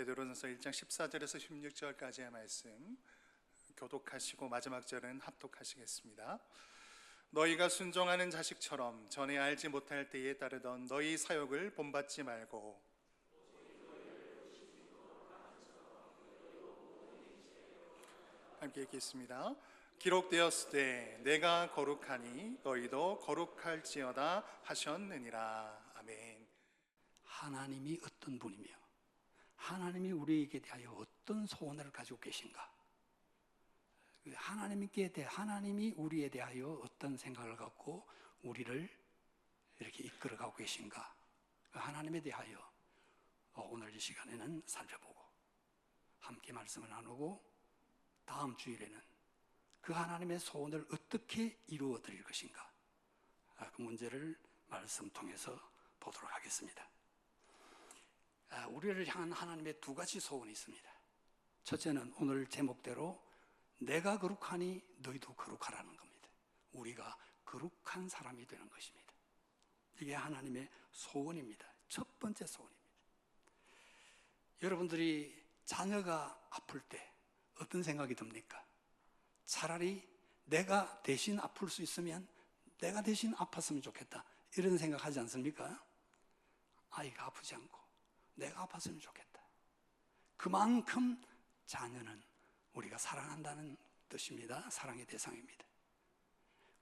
베드로전서 1장 14절에서 16절까지의 말씀 교독하시고 마지막 절은 합독하시겠습니다. 너희가 순종하는 자식처럼 전에 알지 못할 때에 따르던 너희 사욕을 본받지 말고 함께 읽겠습니다. 기록되었으되 내가 거룩하니 너희도 거룩할지어다 하셨느니라. 아멘. 하나님이 어떤 분이며 하나님이 우리에게 대하여 어떤 소원을 가지고 계신가, 하나님이 우리에 대하여 어떤 생각을 갖고 우리를 이렇게 이끌어가고 계신가, 하나님에 대하여 오늘 이 시간에는 살펴보고 함께 말씀을 나누고 다음 주일에는 그 하나님의 소원을 어떻게 이루어 드릴 것인가, 그 문제를 말씀 통해서 보도록 하겠습니다. 우리를 향한 하나님의 두 가지 소원이 있습니다. 첫째는 오늘 제목대로 내가 거룩하니 너희도 거룩하라는 겁니다. 우리가 거룩한 사람이 되는 것입니다. 이게 하나님의 소원입니다. 첫 번째 소원입니다. 여러분들이 자녀가 아플 때 어떤 생각이 듭니까? 차라리 내가 대신 아플 수 있으면 내가 대신 아팠으면 좋겠다, 이런 생각하지 않습니까? 아이가 아프지 않고 내가 아팠으면 좋겠다. 그만큼 자녀는 우리가 사랑한다는 뜻입니다. 사랑의 대상입니다.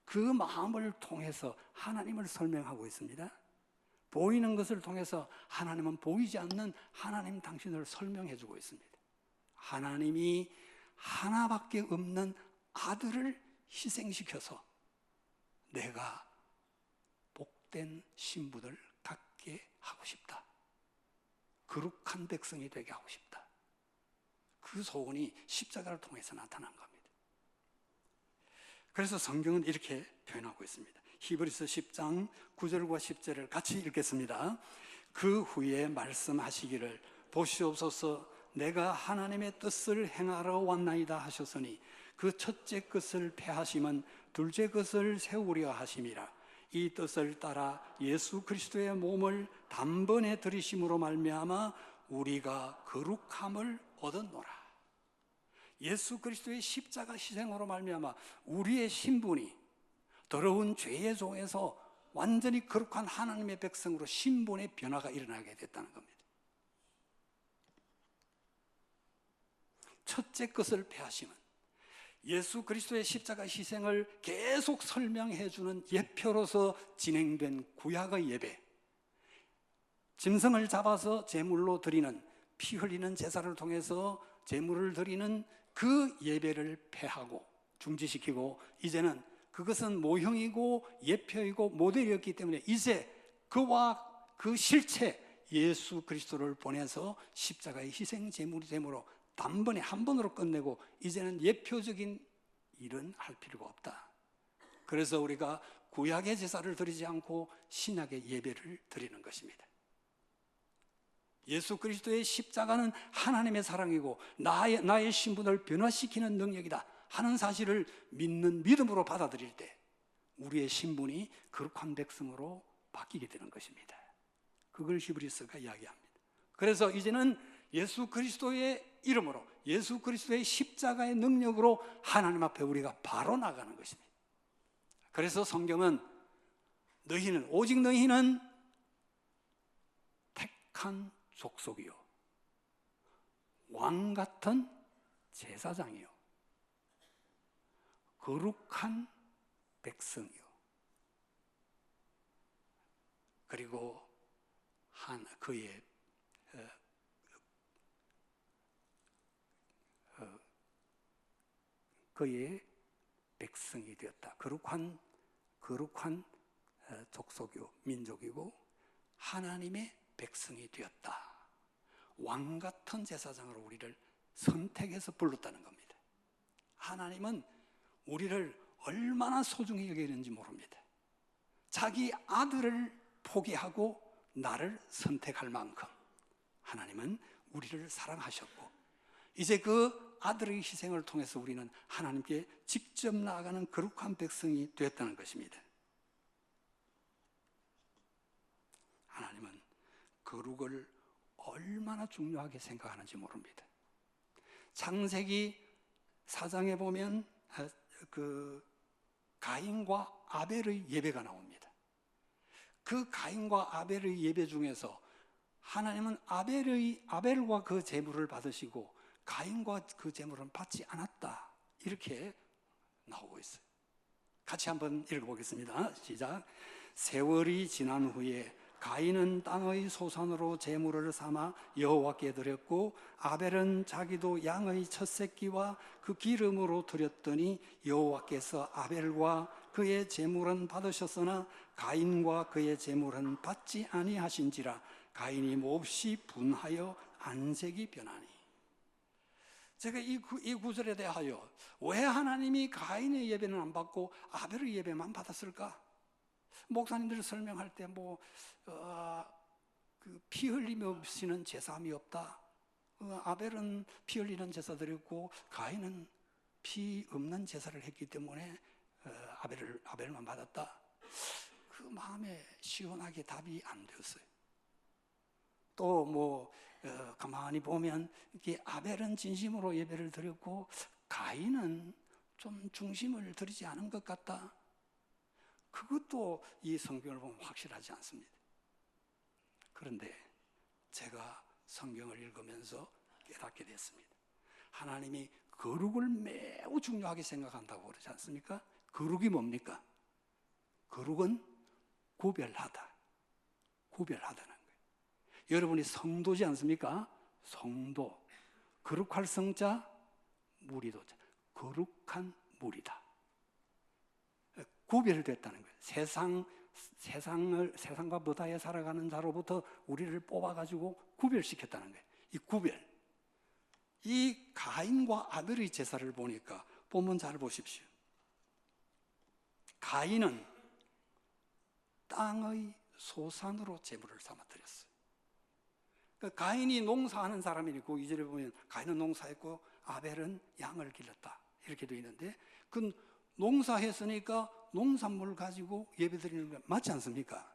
그 마음을 통해서 하나님을 설명하고 있습니다. 보이는 것을 통해서 하나님은 보이지 않는 하나님 당신을 설명해 주고 있습니다. 하나님이 하나밖에 없는 아들을 희생시켜서 내가 복된 신분을 갖게 하고 싶다, 거룩한 백성이 되게 하고 싶다. 그 소원이 십자가를 통해서 나타난 겁니다. 그래서 성경은 이렇게 표현하고 있습니다. 히브리서 10장 9절과 10절을 같이 읽겠습니다. 그 후에 말씀하시기를 보시옵소서, 내가 하나님의 뜻을 행하러 왔나이다 하셨으니 그 첫째 것을 폐하심은 둘째 것을 세우려 하심이라. 이 뜻을 따라 예수 그리스도의 몸을 단번에 들이심으로 말미암아 우리가 거룩함을 얻었노라. 예수 그리스도의 십자가 희생으로 말미암아 우리의 신분이 더러운 죄의 종에서 완전히 거룩한 하나님의 백성으로 신분의 변화가 일어나게 됐다는 겁니다. 첫째 것을 폐하심은 예수 그리스도의 십자가 희생을 계속 설명해 주는 예표로서 진행된 구약의 예배, 짐승을 잡아서 제물로 드리는, 피 흘리는 제사를 통해서 제물을 드리는 그 예배를 폐하고 중지시키고, 이제는 그것은 모형이고 예표이고 모델이었기 때문에 이제 그와 그 실체 예수 그리스도를 보내서 십자가의 희생 제물이 됨으로 단번에 한 번으로 끝내고 이제는 예표적인 일은 할 필요가 없다. 그래서 우리가 구약의 제사를 드리지 않고 신약의 예배를 드리는 것입니다. 예수 그리스도의 십자가는 하나님의 사랑이고 나의 신분을 변화시키는 능력이다 하는 사실을 믿는 믿음으로 받아들일 때 우리의 신분이 거룩한 백성으로 바뀌게 되는 것입니다. 그걸 히브리서가 이야기합니다. 그래서 이제는 예수 그리스도의 이름으로, 예수 그리스도의 십자가의 능력으로 하나님 앞에 우리가 바로 나가는 것입니다. 그래서 성경은 오직 너희는 택한 족속이요 왕 같은 제사장이요 거룩한 백성이요, 그리고 그의 백성이 되었다. 거룩한 족속이요 민족이고 하나님의 백성이 되었다. 왕 같은 제사장으로 우리를 선택해서 불렀다는 겁니다. 하나님은 우리를 얼마나 소중히 여기는지 모릅니다. 자기 아들을 포기하고 나를 선택할 만큼 하나님은 우리를 사랑하셨고, 이제 그 아들의 희생을 통해서 우리는 하나님께 직접 나아가는 거룩한 백성이 되었다는 것입니다. 하나님은 거룩을 얼마나 중요하게 생각하는지 모릅니다. 창세기 4장에 보면 가인과 아벨의 예배가 나옵니다. 그 가인과 아벨의 예배 중에서 하나님은 아벨과 그 제물을 받으시고 가인과 그 제물은 받지 않았다, 이렇게 나오고 있어요. 같이 한번 읽어보겠습니다. 시작. 세월이 지난 후에 가인은 땅의 소산으로 제물을 삼아 여호와께 드렸고 아벨은 자기도 양의 첫 새끼와 그 기름으로 드렸더니 여호와께서 아벨과 그의 제물은 받으셨으나 가인과 그의 제물은 받지 아니하신지라 가인이 몹시 분하여 안색이 변하니. 제가 이 구절에 대하여 왜 하나님이 가인의 예배는 안 받고 아벨의 예배만 받았을까? 목사님들이 설명할 때 피 흘림 없이는 제사함이 없다. 아벨은 피 흘리는 제사 드렸고 가인은 피 없는 제사를 했기 때문에 아벨만 받았다. 그 마음에 시원하게 답이 안 되었어요. 또 가만히 보면 이게 아벨은 진심으로 예배를 드렸고 가인은 좀 중심을 들이지 않은 것 같다. 그것도 이 성경을 보면 확실하지 않습니다. 그런데 제가 성경을 읽으면서 깨닫게 됐습니다. 하나님이 거룩을 매우 중요하게 생각한다고 그러지 않습니까? 거룩이 뭡니까? 거룩은 구별하다. 구별하다는 거예요. 여러분이 성도지 않습니까? 성도. 거룩할 성자, 무리도자. 거룩한 무리다. 구별됐다는 거예요. 세상과 무다에 살아가는 자로부터 우리를 뽑아가지고 구별시켰다는 거예요. 이 구별. 이 가인과 아벨의 제사를 보니까 본문 잘 보십시오. 가인은 땅의 소산으로 제물을 삼아 드렸어요. 그러니까 가인이 농사하는 사람이고 2절에 보면 가인은 농사했고 아벨은 양을 길렀다, 이렇게 되어 있는데 그 농사했으니까 농산물 가지고 예배드리는 거 맞지 않습니까?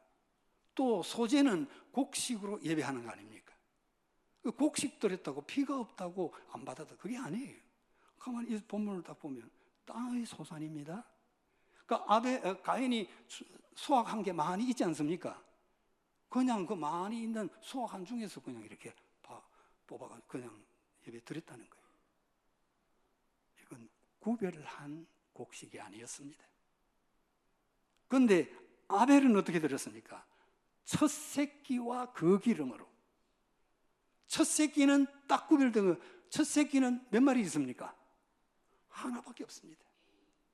또 소재는 곡식으로 예배하는 거 아닙니까? 곡식 드렸다고 피가 없다고 안 받았다, 그게 아니에요. 가만히 이 본문을 딱 보면 땅의 소산입니다. 그러니까 가인이 수확한 게 많이 있지 않습니까? 그냥 그 많이 있는 수확한 중에서 그냥 이렇게 뽑아가 그냥 예배 드렸다는 거예요. 이건 구별한 곡식이 아니었습니다. 그런데 아벨은 어떻게 드렸습니까? 첫 새끼와 그 기름으로. 첫 새끼는 딱 구별된 거. 첫 새끼는 몇 마리 있습니까? 하나밖에 없습니다.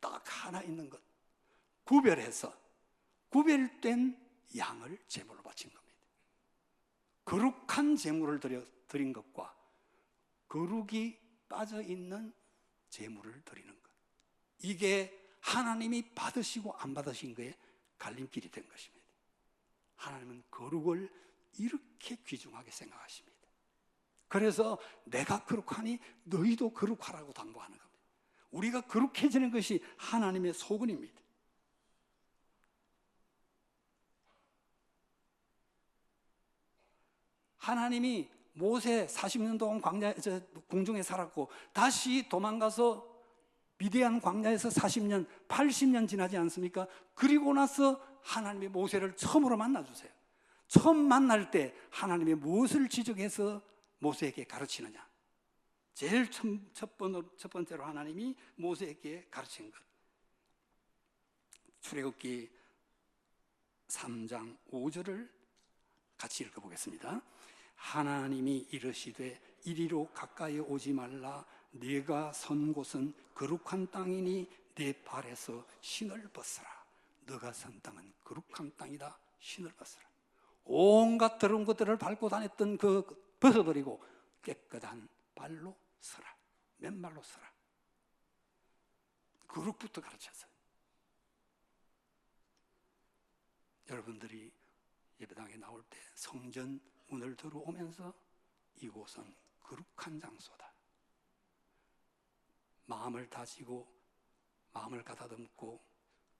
딱 하나 있는 것. 구별해서 구별된 양을 제물로 바친 겁니다. 거룩한 제물을 드린 것과 거룩이 빠져있는 제물을 드리는 것, 이게 하나님이 받으시고 안 받으신 거에 갈림길이 된 것입니다. 하나님은 거룩을 이렇게 귀중하게 생각하십니다. 그래서 내가 거룩하니 너희도 거룩하라고 당부하는 겁니다. 우리가 거룩해지는 것이 하나님의 소원입니다. 하나님이 모세 40년 동안 궁중에 살았고 다시 도망가서 미디안 광야에서 40년, 80년 지나지 않습니까? 그리고 나서 하나님이 모세를 처음으로 만나주세요. 처음 만날 때 하나님이 무엇을 지적해서 모세에게 가르치느냐? 제일 첫 번째로 하나님이 모세에게 가르친 것. 출애굽기 3장 5절을 같이 읽어보겠습니다. 하나님이 이르시되 이리로 가까이 오지 말라. 네가 선 곳은 거룩한 땅이니 네 발에서 신을 벗어라. 네가 선 땅은 거룩한 땅이다. 신을 벗어라. 온갖 더러운 것들을 밟고 다녔던 그 벗어버리고 깨끗한 발로 서라. 맨발로 서라. 거룩부터 가르쳤어요. 여러분들이 예배당에 나올 때 성전 문을 들어오면서 이곳은 거룩한 장소다. 마음을 다지고 마음을 가다듬고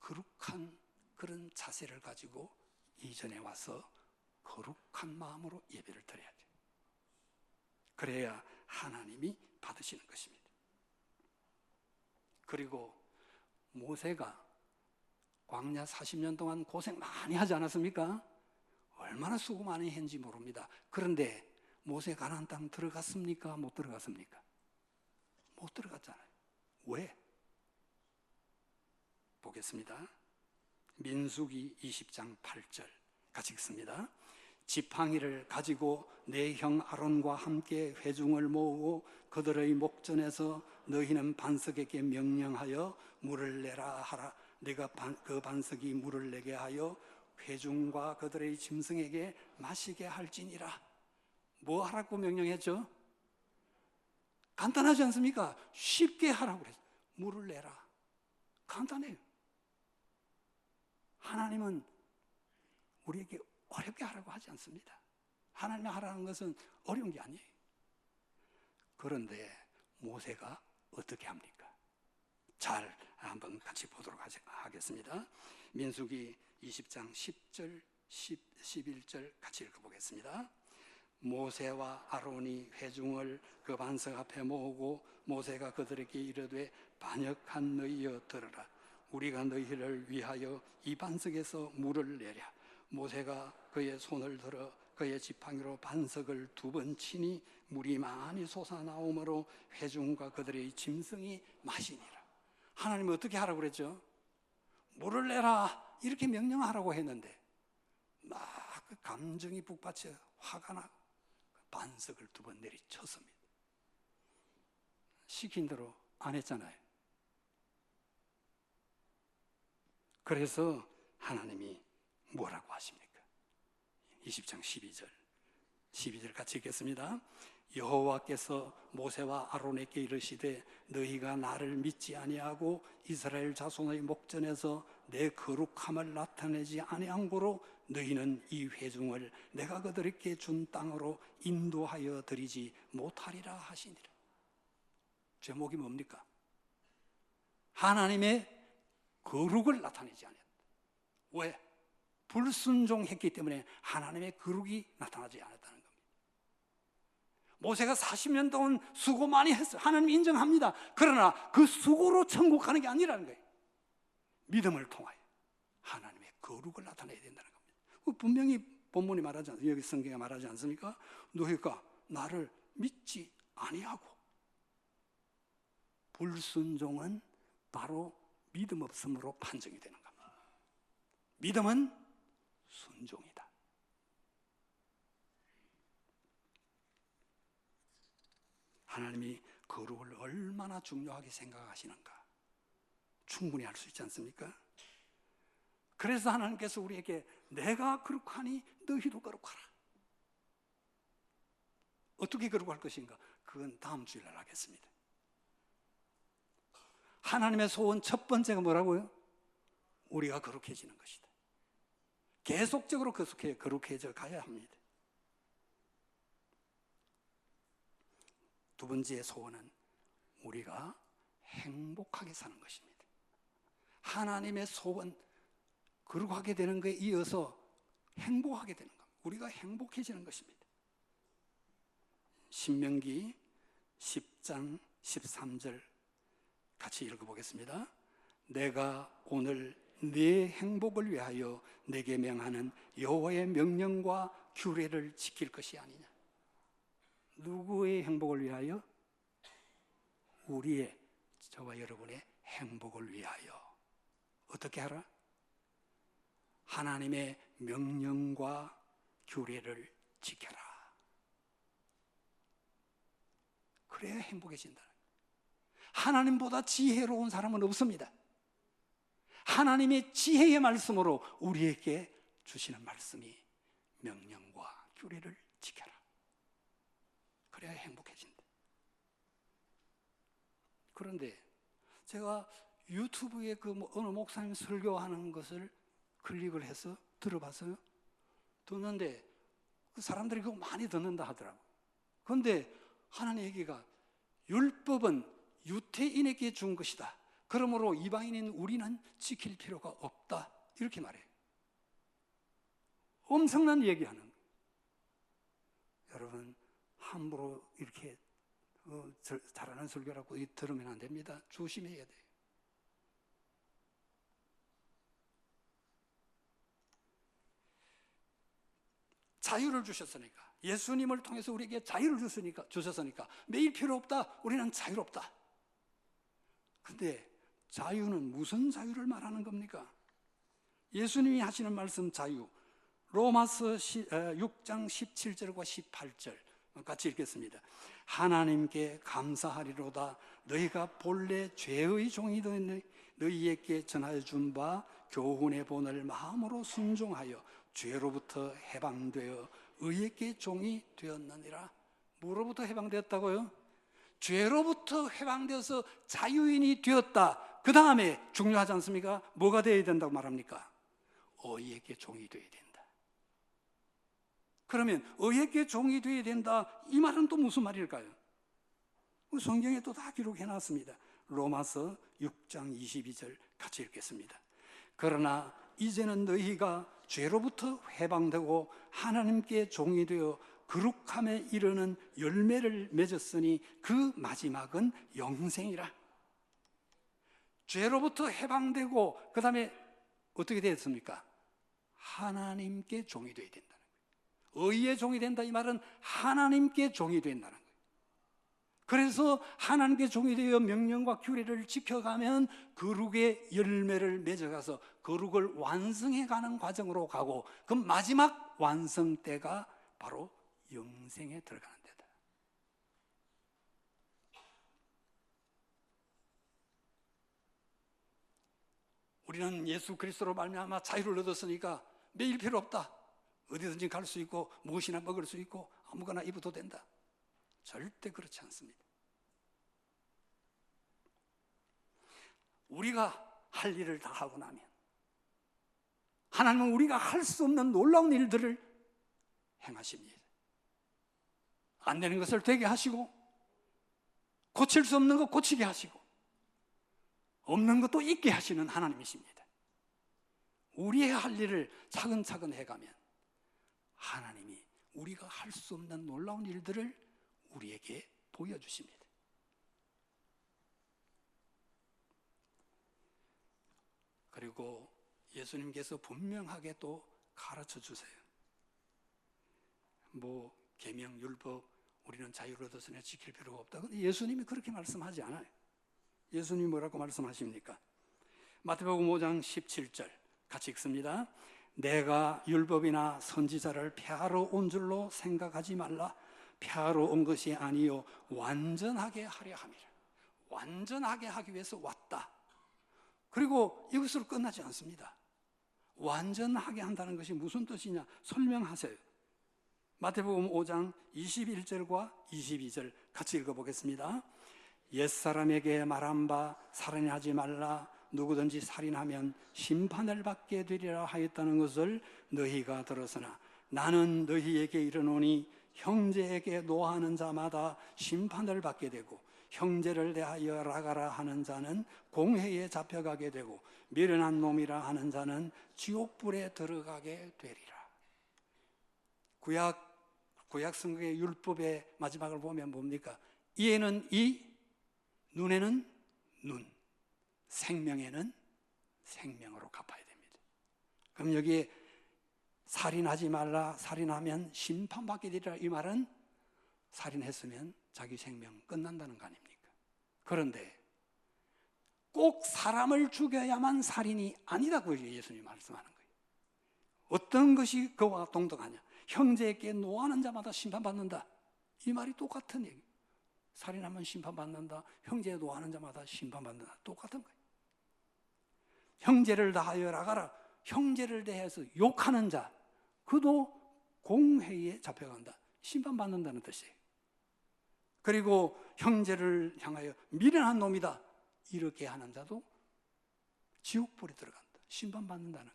거룩한 그런 자세를 가지고 이전에 와서 거룩한 마음으로 예배를 드려야 돼요. 그래야 하나님이 받으시는 것입니다. 그리고 모세가 광야 40년 동안 고생 많이 하지 않았습니까? 얼마나 수고 많이 했는지 모릅니다. 그런데 모세 가나안 땅 들어갔습니까? 못 들어갔습니까? 못 들어갔잖아요. 왜? 보겠습니다. 민수기 20장 8절 같이 읽습니다. 지팡이를 가지고 내 형 아론과 함께 회중을 모으고 그들의 목전에서 너희는 반석에게 명령하여 물을 내라 하라. 내가 그 반석이 물을 내게 하여 회중과 그들의 짐승에게 마시게 할지니라. 뭐 하라고 명령했죠? 간단하지 않습니까? 쉽게 하라고 그랬어요. 물을 내라. 간단해요. 하나님은 우리에게 어렵게 하라고 하지 않습니다. 하나님이 하라는 것은 어려운 게 아니에요. 그런데 모세가 어떻게 합니까? 잘 한번 같이 보도록 하겠습니다. 민수기 20장 10절, 11절 같이 읽어보겠습니다. 모세와 아론이 회중을 그 반석 앞에 모으고 모세가 그들에게 이르되 반역한 너희여 들으라. 우리가 너희를 위하여 이 반석에서 물을 내랴. 모세가 그의 손을 들어 그의 지팡이로 반석을 2번 치니 물이 많이 솟아나오므로 회중과 그들의 짐승이 마시니라. 하나님은 어떻게 하라고 그랬죠? 물을 내라 이렇게 명령하라고 했는데 막 그 감정이 북받쳐 화가 나 반석을 2번 내리쳤습니다. 시킨 대로 안 했잖아요. 그래서 하나님이 뭐라고 하십니까? 20장 12절 같이 읽겠습니다. 여호와께서 모세와 아론에게 이르시되 너희가 나를 믿지 아니하고 이스라엘 자손의 목전에서 내 거룩함을 나타내지 아니한 고로 너희는 이 회중을 내가 그들에게 준 땅으로 인도하여 드리지 못하리라 하시니라. 제목이 뭡니까? 하나님의 거룩을 나타내지 않았다. 왜? 불순종했기 때문에 하나님의 거룩이 나타나지 않았다는 겁니다. 모세가 40년 동안 수고 많이 했어요. 하나님 인정합니다. 그러나 그 수고로 천국 가는 게 아니라는 거예요. 믿음을 통하여 하나님의 거룩을 나타내야 된다는 겁니다. 분명히 본문이 말하지 않습니까? 여기 성경에 말하지 않습니까? 너희가 나를 믿지 아니하고. 불순종은 바로 믿음 없음으로 판정이 되는 겁니다. 믿음은 순종이다. 하나님이 거룩을 얼마나 중요하게 생각하시는가 충분히 알 수 있지 않습니까? 그래서 하나님께서 우리에게 내가 거룩하니 너희도 거룩하라. 어떻게 거룩할 것인가? 그건 다음 주일날 하겠습니다. 하나님의 소원 첫 번째가 뭐라고요? 우리가 거룩해지는 것이다. 계속적으로 거룩해져 가야 합니다. 두 번째 소원은 우리가 행복하게 사는 것입니다. 하나님의 소원, 거룩하게 되는 것에 이어서 행복하게 되는 것. 우리가 행복해지는 것입니다. 신명기 10장 13절 같이 읽어보겠습니다. 내가 오늘 네 행복을 위하여 내게 명하는 여호와의 명령과 규례를 지킬 것이 아니냐. 누구의 행복을 위하여? 우리의, 저와 여러분의 행복을 위하여. 어떻게 하라? 하나님의 명령과 규례를 지켜라. 그래야 행복해진다. 하나님보다 지혜로운 사람은 없습니다. 하나님의 지혜의 말씀으로 우리에게 주시는 말씀이 명령과 규례를 지켜라. 그래야 행복해진다. 그런데 제가 유튜브에 어느 목사님 설교하는 것을 클릭을 해서 들어봤어요. 듣는데 그 사람들이 그거 많이 듣는다 하더라고. 그런데 하나님 얘기가 율법은 유태인에게 준 것이다. 그러므로 이방인인 우리는 지킬 필요가 없다. 이렇게 말해요. 엄청난 얘기하는 거예요. 여러분, 함부로 이렇게 잘하는 설교라고 들으면 안 됩니다. 조심해야 돼요. 자유를 주셨으니까, 예수님을 통해서 우리에게 자유를 주셨으니까 매일 필요 없다, 우리는 자유롭다. 근데 자유는 무슨 자유를 말하는 겁니까? 예수님이 하시는 말씀 자유, 로마서 6장 17절과 18절 같이 읽겠습니다. 하나님께 감사하리로다. 너희가 본래 죄의 종이던 너희에게 전하여 준 바 교훈의 본을 마음으로 순종하여 죄로부터 해방되어 의에게 종이 되었느니라. 뭐로부터 해방되었다고요? 죄로부터 해방되어서 자유인이 되었다. 그 다음에 중요하지 않습니까? 뭐가 되어야 된다고 말합니까? 의에게 종이 되어야 된다. 그러면 의에게 종이 되어야 된다, 이 말은 또 무슨 말일까요? 성경에 또 다 기록해 놨습니다. 로마서 6장 22절 같이 읽겠습니다. 그러나 이제는 너희가 죄로부터 해방되고 하나님께 종이 되어 거룩함에 이르는 열매를 맺었으니 그 마지막은 영생이라. 죄로부터 해방되고 그 다음에 어떻게 됐습니까? 하나님께 종이 되어야 된다는 거예요. 의의 종이 된다, 이 말은 하나님께 종이 된다는 거예요. 그래서 하나님께 종이 되어 명령과 규례를 지켜가면 거룩의 열매를 맺어가서 거룩을 완성해가는 과정으로 가고, 그 마지막 완성 때가 바로 영생에 들어가는 데다. 우리는 예수 그리스도로 말미암아 자유를 얻었으니까 매일 필요 없다, 어디든지 갈 수 있고 무엇이나 먹을 수 있고 아무거나 입어도 된다. 절대 그렇지 않습니다. 우리가 할 일을 다 하고 나면 하나님은 우리가 할 수 없는 놀라운 일들을 행하십니다. 안 되는 것을 되게 하시고, 고칠 수 없는 것 고치게 하시고, 없는 것도 있게 하시는 하나님이십니다. 우리의 할 일을 차근차근 해가면 하나님이 우리가 할 수 없는 놀라운 일들을 우리에게 보여주십니다. 그리고 예수님께서 분명하게 또 가르쳐 주세요. 계명, 율법, 우리는 자유를 얻었으니 지킬 필요가 없다. 근데 예수님이 그렇게 말씀하지 않아요. 예수님이 뭐라고 말씀하십니까? 마태복음 5장 17절 같이 읽습니다. 내가 율법이나 선지자를 폐하러 온 줄로 생각하지 말라. 폐하러 온 것이 아니요 완전하게 하려 함이라. 완전하게 하기 위해서 왔다. 그리고 이것으로 끝나지 않습니다. 완전하게 한다는 것이 무슨 뜻이냐 설명하세요. 마태복음 5장 21절과 22절 같이 읽어보겠습니다. 옛사람에게 말한 바 살인하지 말라. 누구든지 살인하면 심판을 받게 되리라 하였다는 것을 너희가 들었으나 나는 너희에게 이르노니 형제에게 노하는 자마다 심판을 받게 되고 형제를 대하여 라가라 하는 자는 공회에 잡혀가게 되고 미련한 놈이라 하는 자는 지옥불에 들어가게 되리라. 구약 성경의 율법의 마지막을 보면 뭡니까? 이에는 이, 눈에는 눈, 생명에는 생명으로 갚아야 됩니다. 그럼 여기에 살인하지 말라, 살인하면 심판받게 되리라, 이 말은 살인했으면 자기 생명 끝난다는 거 아닙니까? 그런데 꼭 사람을 죽여야만 살인이 아니라고 예수님이 말씀하는 거예요. 어떤 것이 그와 동등하냐? 형제에게 노하는 자마다 심판받는다, 이 말이 똑같은 얘기. 살인하면 심판받는다, 형제에 노하는 자마다 심판받는다, 똑같은 거예요. 형제를 다하여 라가라, 형제를 대해서 욕하는 자, 그도 공회에 잡혀간다, 심판받는다는 뜻이에요. 그리고 형제를 향하여 미련한 놈이다, 이렇게 하는 자도 지옥불에 들어간다, 심판받는다는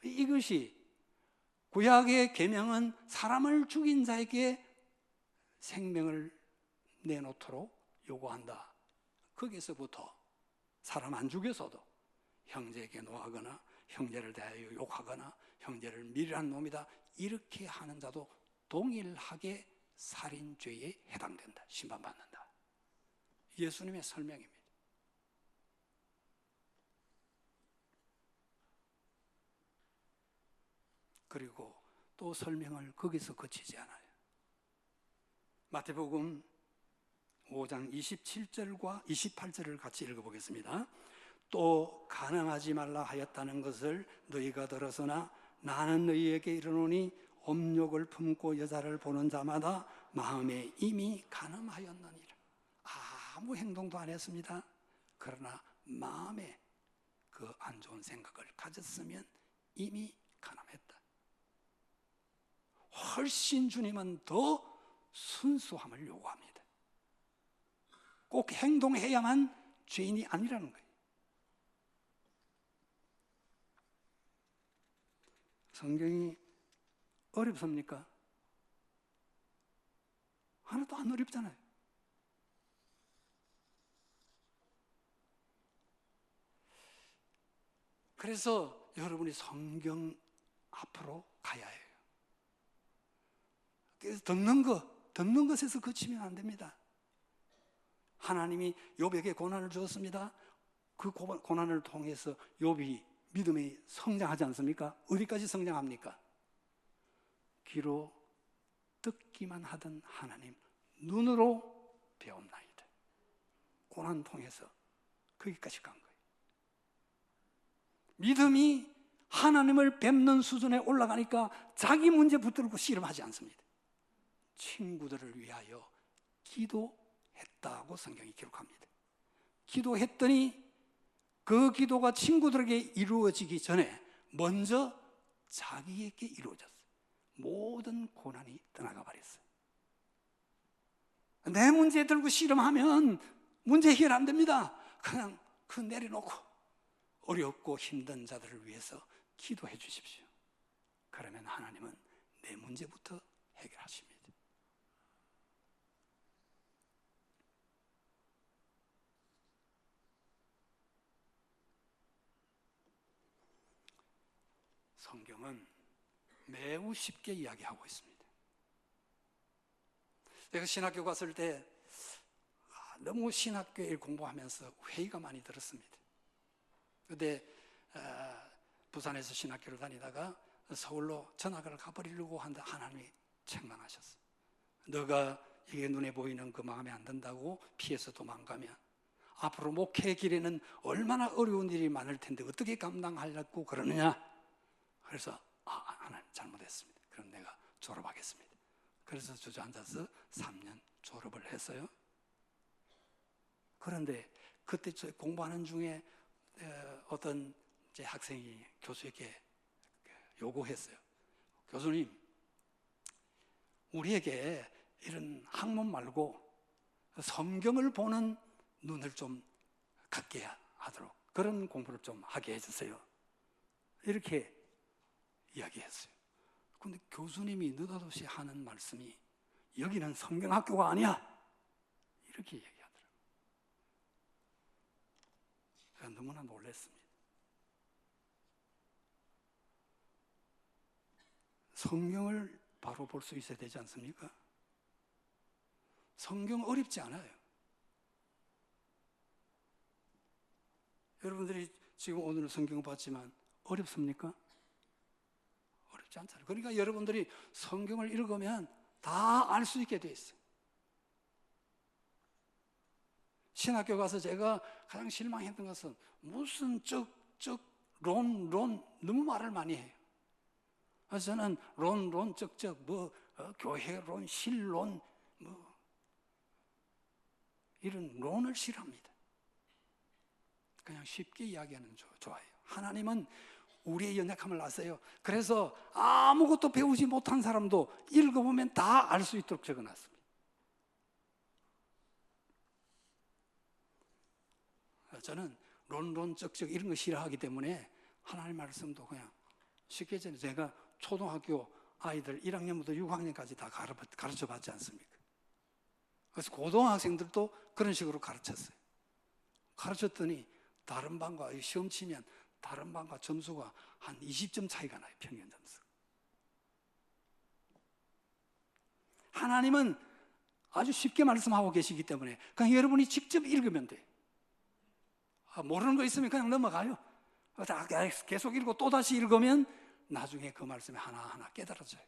거예요. 이것이 구약의 계명은 사람을 죽인 자에게 생명을 내놓도록 요구한다. 거기서부터 사람 안 죽여서도 형제에게 노하거나 형제를 대하여 욕하거나 형제를 미련한 놈이다 이렇게 하는 자도 동일하게 살인죄에 해당된다. 심판받는다. 예수님의 설명입니다. 그리고 또 설명을 거기서 그치지 않아요. 마태복음 5장 27절과 28절을 같이 읽어보겠습니다. 또 간음하지 말라 하였다는 것을 너희가 들었으나 나는 너희에게 이르노니 음욕을 품고 여자를 보는 자마다 마음에 이미 간음하였느니라. 아무 행동도 안 했습니다. 그러나 마음에 그 안 좋은 생각을 가졌으면 이미 간음했다. 훨씬 주님은 더 순수함을 요구합니다. 꼭 행동해야만 죄인이 아니라는 거예요. 성경이 어렵습니까? 하나도 안 어렵잖아요. 그래서 여러분이 성경 앞으로 가야 해요. 그래서 듣는 것에서 그치면 안 됩니다. 하나님이 욥에게 고난을 주었습니다. 그 고난을 통해서 욥이 믿음이 성장하지 않습니까? 어디까지 성장합니까? 귀로 듣기만 하던 하나님 눈으로 배웠나이다. 고난 통해서 거기까지 간 거예요. 믿음이 하나님을 뵙는 수준에 올라가니까 자기 문제 붙들고 씨름하지 않습니다. 친구들을 위하여 기도했다고 성경이 기록합니다. 기도했더니 그 기도가 친구들에게 이루어지기 전에 먼저 자기에게 이루어졌어요. 모든 고난이 떠나가 버렸어요. 내 문제 들고 씨름하면 문제 해결 안 됩니다. 그냥 그 내려놓고 어렵고 힘든 자들을 위해서 기도해 주십시오. 그러면 하나님은 내 문제부터 해결하십니다. 성경은 매우 쉽게 이야기하고 있습니다. 제가 신학교 갔을 때 너무 신학교를 공부하면서 회의가 많이 들었습니다. 그런데 부산에서 신학교를 다니다가 서울로 전학을 가버리려고 한다. 하나님이 책망하셨어요. 너가 이게 눈에 보이는 그 마음에 안 든다고 피해서 도망가면 앞으로 목회 길에는 얼마나 어려운 일이 많을 텐데 어떻게 감당하려고 그러느냐. 그래서 하나님 잘못했습니다. 그럼 내가 졸업하겠습니다. 그래서 주저앉아서 3년 졸업을 했어요. 그런데 그때 공부하는 중에 어떤 제 학생이 교수에게 요구했어요. 교수님, 우리에게 이런 학문 말고 성경을 보는 눈을 좀 갖게 하도록 그런 공부를 좀 하게 해주세요. 이렇게 이야기했어요. 근데 교수님이 느닷없이 하는 말씀이 여기는 성경학교가 아니야. 이렇게 얘기하더라고요. 제가 너무나 놀랐습니다. 성경을 바로 볼 수 있어야 되지 않습니까? 성경 어렵지 않아요. 여러분들이 지금 오늘 성경을 봤지만 어렵습니까? 어렵지 않잖아요. 그러니까 여러분들이 성경을 읽으면 다 알 수 있게 돼 있어요. 신학교 가서 제가 가장 실망했던 것은 무슨 론 너무 말을 많이 해요. 그래서 저는 론 교회론, 신론 이런 론을 싫어합니다. 그냥 쉽게 이야기하는 좋아해요. 하나님은 우리의 연약함을 아세요. 그래서 아무것도 배우지 못한 사람도 읽어보면 다 알 수 있도록 적어놨습니다. 저는 론 이런 거 싫어하기 때문에 하나님 말씀도 그냥 쉽게 전에 제가 초등학교 아이들 1학년부터 6학년까지 다 가르쳐 봤지 않습니까? 그래서 고등학생들도 그런 식으로 가르쳤어요. 가르쳤더니 다른 반과 시험 치면 다른 반과 점수가 한 20점 차이가 나요. 평균 점수. 하나님은 아주 쉽게 말씀하고 계시기 때문에 그냥 여러분이 직접 읽으면 돼요. 모르는 거 있으면 그냥 넘어가요. 계속 읽고 또다시 읽으면 나중에 그 말씀이 하나하나 깨달아져요.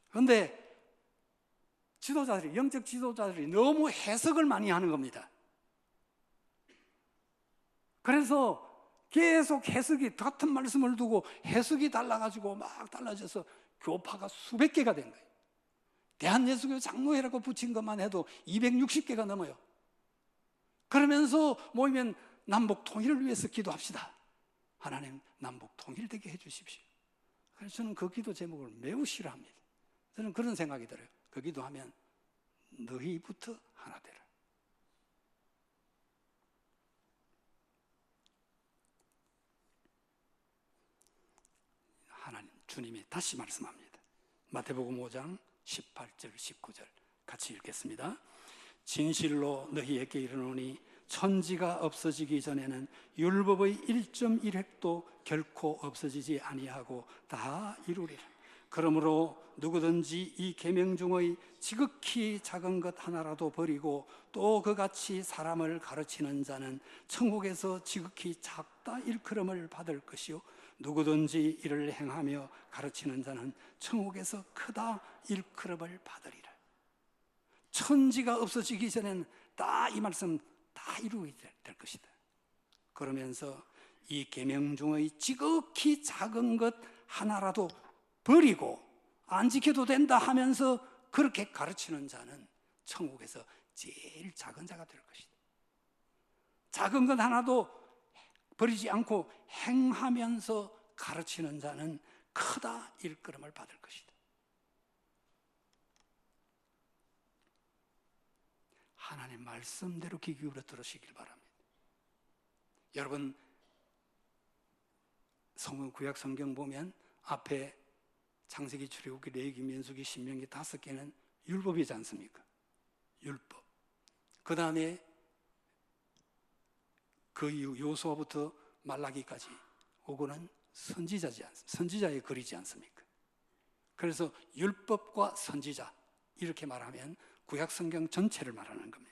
그런데 지도자들이, 영적 지도자들이 너무 해석을 많이 하는 겁니다. 그래서 계속 해석이, 같은 말씀을 두고 해석이 달라가지고 막 달라져서 교파가 수백 개가 된 거예요. 대한예수교 장로회라고 붙인 것만 해도 260개가 넘어요. 그러면서 모이면 남북 통일을 위해서 기도합시다. 하나님 남북 통일되게 해주십시오. 그래서 저는 그 기도 제목을 매우 싫어합니다. 저는 그런 생각이 들어요. 그 기도하면 너희부터 하나 되라. 하나님, 주님이 다시 말씀합니다. 마태복음 5장 18절 19절 같이 읽겠습니다. 진실로 너희에게 이르노니 천지가 없어지기 전에는 율법의 1.1획도 결코 없어지지 아니하고 다 이루리라. 그러므로 누구든지 이 계명 중의 지극히 작은 것 하나라도 버리고 또 그같이 사람을 가르치는 자는 천국에서 지극히 작다 일컬음을 받을 것이요 누구든지 이를 행하며 가르치는 자는 천국에서 크다 일컬음을 받으리라. 천지가 없어지기 전에는 다 이 말씀 다 이루어야 될 것이다. 그러면서 이 계명 중의 지극히 작은 것 하나라도 버리고 안 지켜도 된다 하면서 그렇게 가르치는 자는 천국에서 제일 작은 자가 될 것이다. 작은 것 하나도 버리지 않고 행하면서 가르치는 자는 크다 일컬음을 받을 것이다. 하나님 말씀대로 귀 기울여 들으시길 바랍니다. 여러분, 구약 성경 보면 앞에 창세기, 출애굽기, 레위기, 민수기, 신명기 5개는 율법이지 않습니까? 율법. 그 다음에 그 이후 요수아부터 말라기까지 오고는 선지자의 글이지 않습니까? 그래서 율법과 선지자 이렇게 말하면 구약 성경 전체를 말하는 겁니다.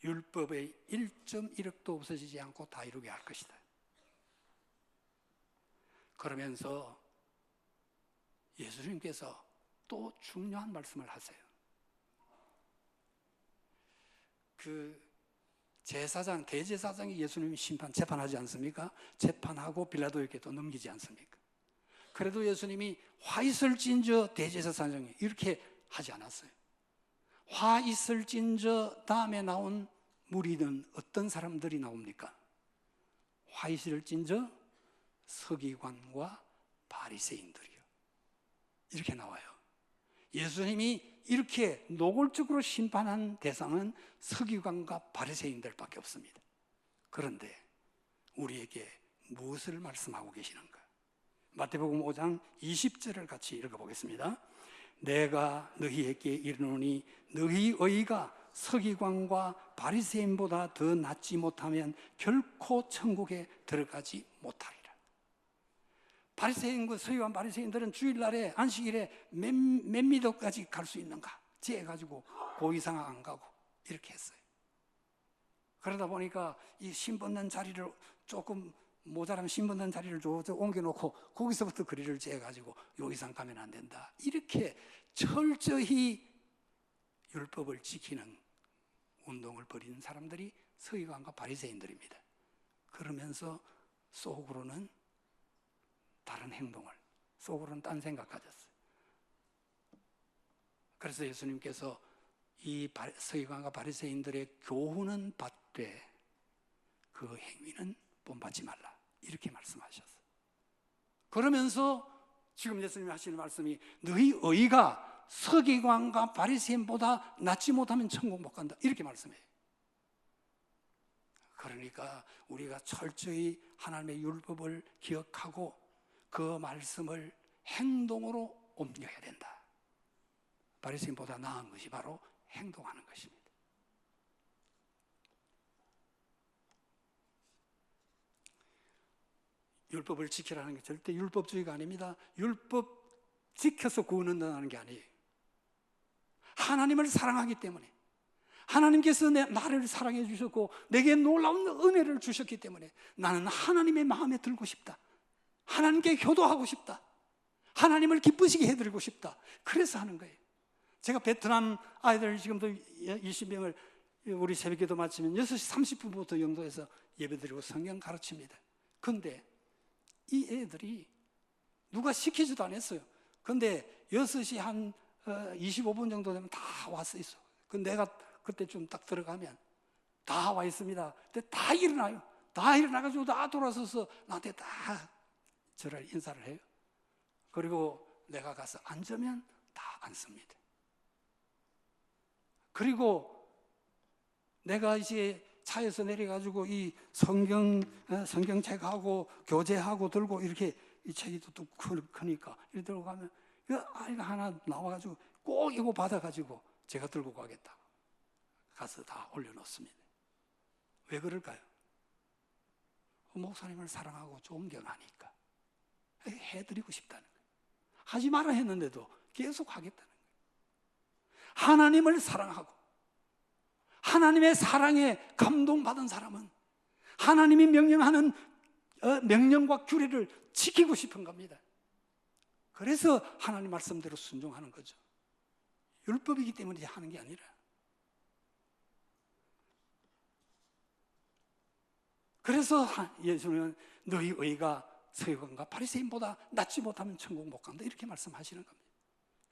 율법의 1.1획도 없어지지 않고 다 이루게 할 것이다. 그러면서 예수님께서 또 중요한 말씀을 하세요. 제사장, 대제사장이 예수님 재판하지 않습니까? 재판하고 빌라도에게 또 넘기지 않습니까? 그래도 예수님이 화 있을진저 대제사장이 이렇게 하지 않았어요. 화 있을진저 다음에 나온 무리는 어떤 사람들이 나옵니까? 화 있을진저 서기관과 바리새인들이요. 이렇게 나와요. 예수님이 이렇게 노골적으로 심판한 대상은 서기관과 바리새인들밖에 없습니다. 그런데 우리에게 무엇을 말씀하고 계시는가? 마태복음 5장 20절을 같이 읽어보겠습니다. 내가 너희에게 이르노니 너희 의가 서기관과 바리새인보다 더 낫지 못하면 결코 천국에 들어가지 못하리라. 바리새인과 서기관 바리새인들은 주일날에 안식일에 몇 미터까지 갈 수 있는가 재가지고 그 이상 안 가고 이렇게 했어요. 그러다 보니까 이 신벗는 자리를 조금 모자라면 신벗는 자리를 옮겨놓고 거기서부터 거리를 재가지고 요 이상 가면 안 된다. 이렇게 철저히 율법을 지키는 운동을 벌이는 사람들이 서기관과 바리새인들입니다. 그러면서 속으로는 다른 행동을, 속으로는 딴 생각 가졌어요. 그래서 예수님께서 이 서기관과 바리새인들의 교훈은 받되 그 행위는 본받지 말라 이렇게 말씀하셨어요. 그러면서 지금 예수님이 하시는 말씀이 너희 의가 서기관과 바리새인보다 낫지 못하면 천국 못 간다 이렇게 말씀해요. 그러니까 우리가 철저히 하나님의 율법을 기억하고 그 말씀을 행동으로 옮겨야 된다. 바리새인보다 나은 것이 바로 행동하는 것입니다. 율법을 지키라는 게 절대 율법주의가 아닙니다. 율법 지켜서 구원한다는 게 아니에요. 하나님을 사랑하기 때문에, 하나님께서 나를 사랑해 주셨고 내게 놀라운 은혜를 주셨기 때문에 나는 하나님의 마음에 들고 싶다, 하나님께 효도하고 싶다, 하나님을 기쁘시게 해드리고 싶다. 그래서 하는 거예요. 제가 베트남 아이들 지금도 20명을 우리 새벽기도 마치면 6시 30분부터 영도에서 예배드리고 성경 가르칩니다. 그런데 이 애들이 누가 시키지도 않았어요. 근데 6시 한 25분 정도 되면 다 왔어 있어. 그 내가 그때 좀 딱 들어가면 다 와 있습니다. 근데 다 일어나요. 다 일어나가지고 다 돌아서서 나한테 다 저를 인사를 해요. 그리고 내가 가서 앉으면 다 앉습니다. 그리고 내가 이제 차에서 내려가지고 이 성경책하고 교재하고 들고 이렇게 이 책이 또 크니까 이렇게 들고 가면 이 아이가 하나 나와가지고 꼭 이거 받아가지고 제가 들고 가겠다. 가서 다 올려놓습니다. 왜 그럴까요? 목사님을 사랑하고 존경하니까 해드리고 싶다는 거예요. 하지 마라 했는데도 계속 하겠다는 거예요. 하나님을 사랑하고 하나님의 사랑에 감동받은 사람은 하나님이 명령하는 명령과 규례를 지키고 싶은 겁니다. 그래서 하나님 말씀대로 순종하는 거죠. 율법이기 때문에 하는 게 아니라. 그래서 예수님은 너희 의가 서기관과 바리새인보다 낫지 못하면 천국 못 간다 이렇게 말씀하시는 겁니다.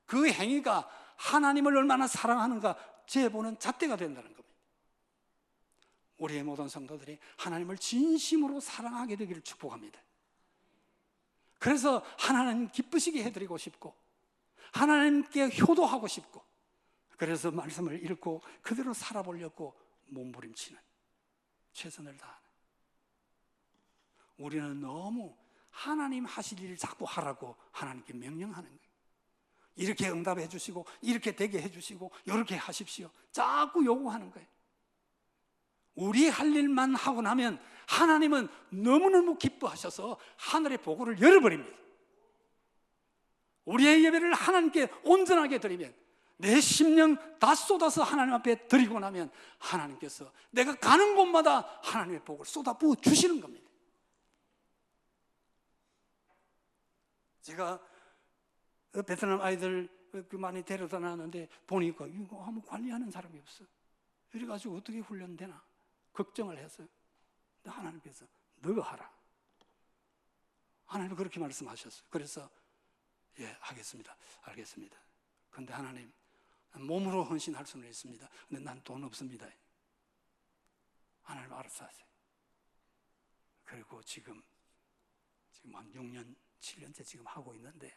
그 행위가 하나님을 얼마나 사랑하는가 재보는 잣대가 된다는 겁니다. 우리의 모든 성도들이 하나님을 진심으로 사랑하게 되기를 축복합니다. 그래서 하나님 기쁘시게 해드리고 싶고 하나님께 효도하고 싶고 그래서 말씀을 읽고 그대로 살아보려고 몸부림치는, 최선을 다하는, 우리는 너무 하나님 하실 일을 자꾸 하라고 하나님께 명령하는 거예요. 이렇게 응답해 주시고 이렇게 되게 해 주시고 이렇게 하십시오 자꾸 요구하는 거예요. 우리 할 일만 하고 나면 하나님은 너무너무 기뻐하셔서 하늘의 보고를 열어버립니다. 우리의 예배를 하나님께 온전하게 드리면, 내 심령 다 쏟아서 하나님 앞에 드리고 나면 하나님께서 내가 가는 곳마다 하나님의 복을 쏟아부어 주시는 겁니다. 제가 베트남 아이들 많이 데려다 놨는데 보니까 이거 아무 관리하는 사람이 없어. 이래가지고 어떻게 훈련되나 걱정을 했어요. 근데 하나님께서 너가 하라. 하나님 그렇게 말씀하셨어요. 그래서 예, 하겠습니다. 알겠습니다. 근데 하나님, 몸으로 헌신할 수는 있습니다. 근데 난 돈 없습니다. 하나님 알아서 하세요. 그리고 지금 한 6년, 7년째 지금 하고 있는데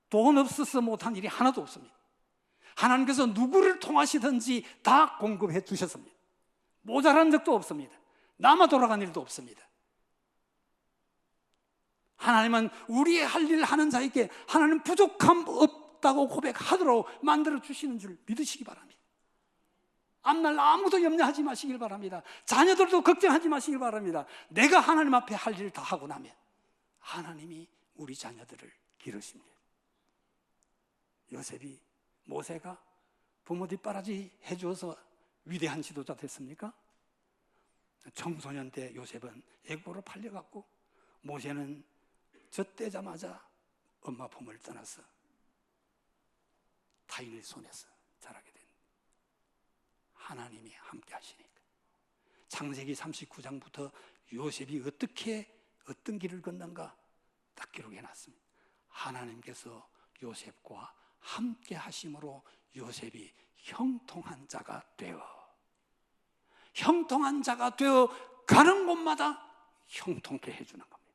돈 없어서 못한 일이 하나도 없습니다. 하나님께서 누구를 통하시든지 다 공급해 주셨습니다. 모자란 적도 없습니다. 남아 돌아간 일도 없습니다. 하나님은 우리의 할 일을 하는 자에게 하나님 부족함 없다고 고백하도록 만들어 주시는 줄 믿으시기 바랍니다. 앞날 아무도 염려하지 마시길 바랍니다. 자녀들도 걱정하지 마시길 바랍니다. 내가 하나님 앞에 할 일을 다 하고 나면 하나님이 우리 자녀들을 기르십니다. 요셉이, 모세가 부모 뒷바라지 해주어서 위대한 지도자 됐습니까? 청소년 때 요셉은 애국으로 팔려갔고 모세는 젖되자마자 엄마 품을 떠나서 타인의 손에서 자라게 된, 하나님이 함께 하시니까. 창세기 39장부터 요셉이 어떤 길을 걷는가 딱 기록해 놨습니다. 하나님께서 요셉과 함께 하심으로 요셉이 형통한 자가 되어 가는 곳마다 형통케 해주는 겁니다.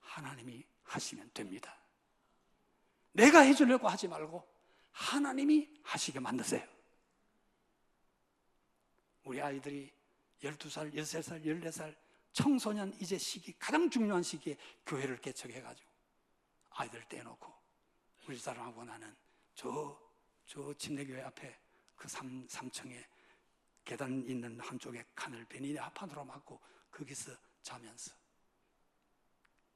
하나님이 하시면 됩니다. 내가 해주려고 하지 말고 하나님이 하시게 만드세요. 우리 아이들이 12살, 13살, 14살 청소년 이제 시기, 가장 중요한 시기에 교회를 개척해가지고 아이들 떼놓고 우리 사람하고 나는 저 침례교회 앞에 그 3층에 계단 있는 한쪽에 칸을 베니 하판으로 막고 거기서 자면서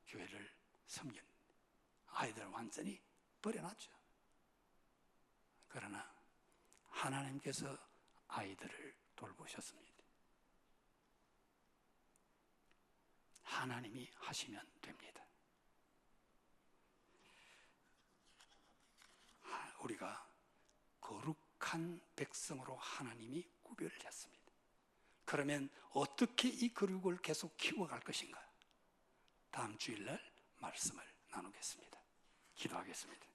교회를 섬긴 아이들을 완전히 버려놨죠. 그러나 하나님께서 아이들을 돌보셨습니다. 하나님이 하시면 됩니다. 우리가 거룩한 백성으로 하나님이 구별을 했습니다. 그러면 어떻게 이 거룩을 계속 키워갈 것인가? 다음 주일날 말씀을 나누겠습니다. 기도하겠습니다.